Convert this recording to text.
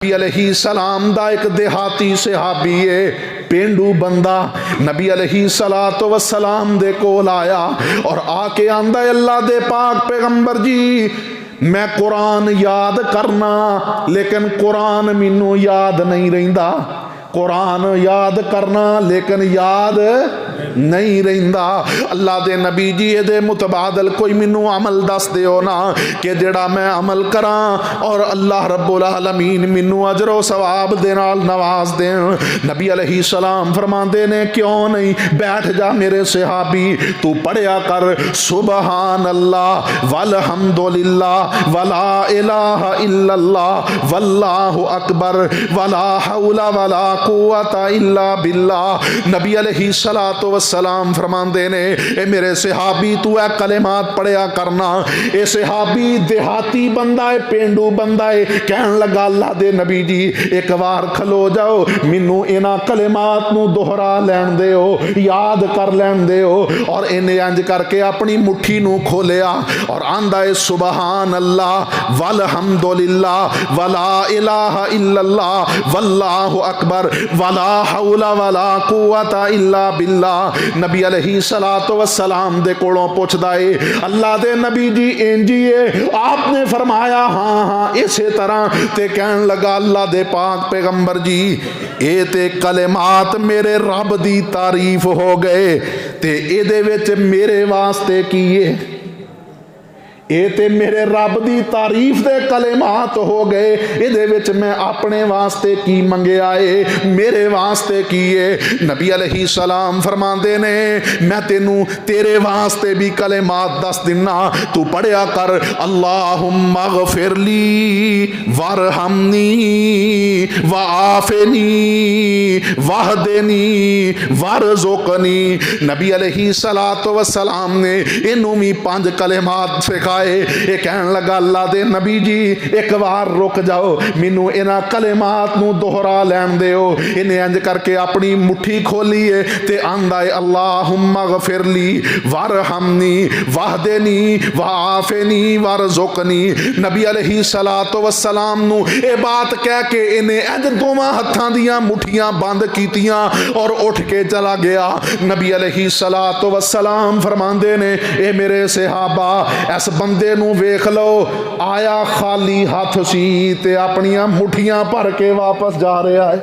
नबी अलैहिस्सलाम दा एक देहाती सहाबी है, पेंडू बंदा नबी अलैहिस्सलातो वस्सलाम दे कोल आया और आके आंदा अल्लाह दे पाक पैगंबर जी मैं कुरान याद करना लेकिन कुरान मैनू याद नहीं रहिंदा। कुरान याद करना लेकिन याद नहीं रहिंदा। अल्लाह दे नबी जी ये मुतबादल कोई मैनू अमल दस दिओ ना कि जेड़ा मैं अमल करा और अल्लाह रब्बुल आलमीन मैनू अजरो सवाब दे नाल नवाज देन। नबी अलैहिस्सलाम फरमांदे ने क्यों नहीं, बैठ जा मेरे सहाबी, तू पढ़िया कर सुबहान अल्लाह वल्हम्दुलिल्लाह वला इलाहा इल्लल्लाह वल्लाहु अकबर वला हौला वला कुव्वता इल्ला बिल्लाह। नबी अलैहिस्सलातो वस्सलाम फरमांदे ने ए मेरे सहाबी तू ए कलेमात पढ़िया करना। ए सहाबी देहाती बंदा है, पेंडू बंदा है, कहन लगा अल्लाह दे नबी जी एक बार खलो जाओ, मैनू इन्हां कलेमात नू दोहरा लैन दिओ, याद कर लैन दिओ। और इन्हें इंज करके अपनी मुट्ठी नू खोलिया और आंदा है सुबहान अल्लाह वल्हम्दुलिल्लाह वला इलाहा इल्लल्लाह वल्लाहु अकबर वला हौला वला कुव्वता इल्ला बिल्लाह। नबी अलैहिस्सलातो वस्सलाम दे कोलों पुछदा है अल्लाह दे नबी जी इंजी है, आपने फरमाया हाँ हाँ इसे तरह। ते कहन लगा अल्लाह दे पाक पैगंबर जी ए ते कलेमात मेरे रब दी तारीफ हो गए ते इहदे विच मेरे वास्ते की है, ये ते मेरे रब दी तारीफ दे कलेमात हो गए, इहदे विच मैं अपने वास्ते की मंगया है, मेरे वास्ते की है। नबी अलैहिस्सलाम फरमांदे ने मैं तेनू तेरे वास्ते भी कलेमात दस दिना, तू पढ़िया कर अल्लाहुम्मा गफिरली वरहमनी वआफिनी वहदनी वरज़ुकनी। नबी अलैहिस्सलातो वस्सलाम ने इनू भी 5 कलेमात सिखाए। ये कहन लगा अल्लाह दे नबी जी एक बार रुक जाओ, मैनू इन्हां कलेमात नू दोहरा लैन दिओ। इन्हें इंज करके अपनी मुट्ठी खोली है ते आंदा है अल्लाहुम्मा गफिरली वरहमनी वहदनी वआफिनी वरज़ुकनी। नबी अलैहिस्सलातो वस्सलाम नू ये बात कह के इन्हें इंज दोवां हत्थां दियां मुठियां बंद कीतियां और उठ के चला गया। नबी अलैहिस्सलातो वस्सलाम फरमांदे ने ए मेरे सहाबा इस बंदे नू वेख लो, आया खाली हथ सी ते अपनियां मुठियां भर के वापस जा रहा है।